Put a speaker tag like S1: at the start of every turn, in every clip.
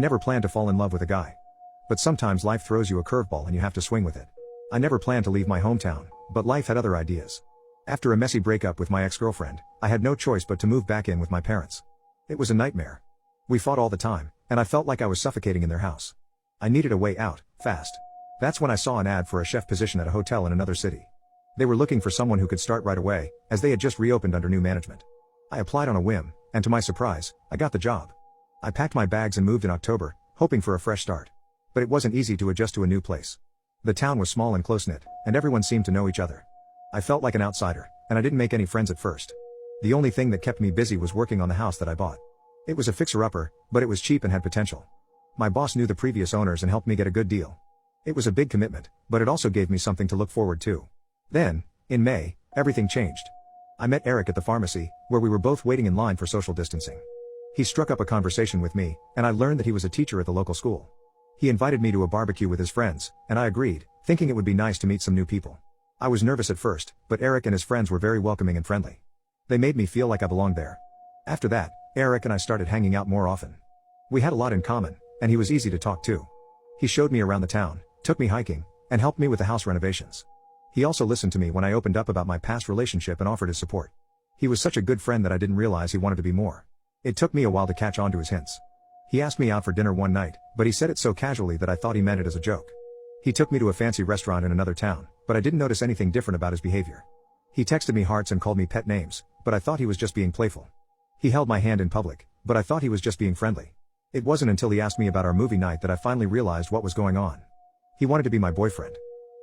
S1: Never planned to fall in love with a guy. But sometimes life throws you a curveball and you have to swing with it. I never planned to leave my hometown, but life had other ideas. After a messy breakup with my ex-girlfriend, I had no choice but to move back in with my parents. It was a nightmare. We fought all the time, and I felt like I was suffocating in their house. I needed a way out, fast. That's when I saw an ad for a chef position at a hotel in another city. They were looking for someone who could start right away, as they had just reopened under new management. I applied on a whim, and to my surprise, I got the job. I packed my bags and moved in October, hoping for a fresh start. But it wasn't easy to adjust to a new place. The town was small and close-knit, and everyone seemed to know each other. I felt like an outsider, and I didn't make any friends at first. The only thing that kept me busy was working on the house that I bought. It was a fixer-upper, but it was cheap and had potential. My boss knew the previous owners and helped me get a good deal. It was a big commitment, but it also gave me something to look forward to. Then, in May, everything changed. I met Eric at the pharmacy, where we were both waiting in line for social distancing. He struck up a conversation with me, and I learned that he was a teacher at the local school. He invited me to a barbecue with his friends, and I agreed, thinking it would be nice to meet some new people. I was nervous at first, but Eric and his friends were very welcoming and friendly. They made me feel like I belonged there. After that, Eric and I started hanging out more often. We had a lot in common, and he was easy to talk to. He showed me around the town, took me hiking, and helped me with the house renovations. He also listened to me when I opened up about my past relationship and offered his support. He was such a good friend that I didn't realize he wanted to be more. It took me a while to catch on to his hints. He asked me out for dinner one night, but he said it so casually that I thought he meant it as a joke. He took me to a fancy restaurant in another town, but I didn't notice anything different about his behavior. He texted me hearts and called me pet names, but I thought he was just being playful. He held my hand in public, but I thought he was just being friendly. It wasn't until he asked me about our movie night that I finally realized what was going on. He wanted to be my boyfriend.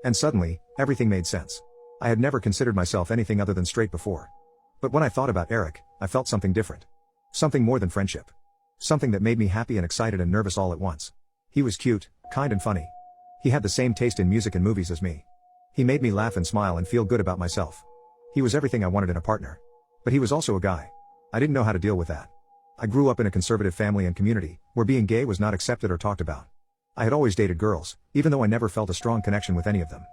S1: And suddenly, everything made sense. I had never considered myself anything other than straight before. But when I thought about Eric, I felt something different. Something more than friendship. Something that made me happy and excited and nervous all at once. He was cute, kind and funny. He had the same taste in music and movies as me. He made me laugh and smile and feel good about myself. He was everything I wanted in a partner. But he was also a guy. I didn't know how to deal with that. I grew up in a conservative family and community, where being gay was not accepted or talked about. I had always dated girls, even though I never felt a strong connection with any of them.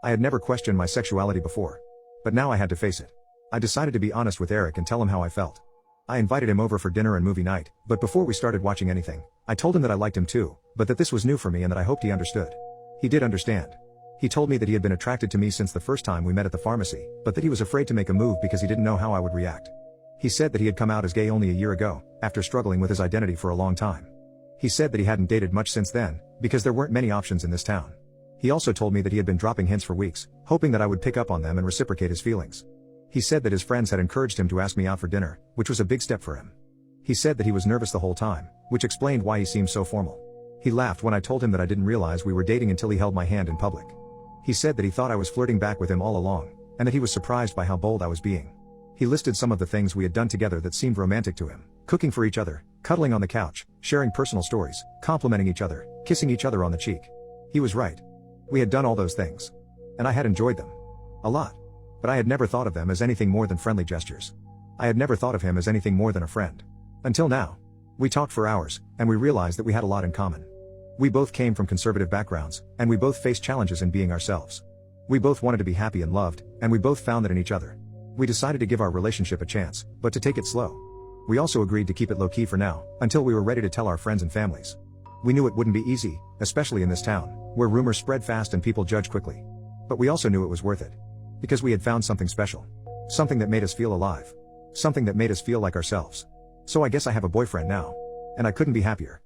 S1: I had never questioned my sexuality before. But now I had to face it. I decided to be honest with Eric and tell him how I felt. I invited him over for dinner and movie night, but before we started watching anything, I told him that I liked him too, but that this was new for me and that I hoped he understood. He did understand. He told me that he had been attracted to me since the first time we met at the pharmacy, but that he was afraid to make a move because he didn't know how I would react. He said that he had come out as gay only a year ago, after struggling with his identity for a long time. He said that he hadn't dated much since then, because there weren't many options in this town. He also told me that he had been dropping hints for weeks, hoping that I would pick up on them and reciprocate his feelings. He said that his friends had encouraged him to ask me out for dinner, which was a big step for him. He said that he was nervous the whole time, which explained why he seemed so formal. He laughed when I told him that I didn't realize we were dating until he held my hand in public. He said that he thought I was flirting back with him all along, and that he was surprised by how bold I was being. He listed some of the things we had done together that seemed romantic to him: cooking for each other, cuddling on the couch, sharing personal stories, complimenting each other, kissing each other on the cheek. He was right. We had done all those things. And I had enjoyed them. A lot. But I had never thought of them as anything more than friendly gestures. I had never thought of him as anything more than a friend. Until now. We talked for hours, and we realized that we had a lot in common. We both came from conservative backgrounds, and we both faced challenges in being ourselves. We both wanted to be happy and loved, and we both found that in each other. We decided to give our relationship a chance, but to take it slow. We also agreed to keep it low-key for now, until we were ready to tell our friends and families. We knew it wouldn't be easy, especially in this town, where rumors spread fast and people judge quickly. But we also knew it was worth it. Because we had found something special. Something that made us feel alive. Something that made us feel like ourselves. So I guess I have a boyfriend now. And I couldn't be happier.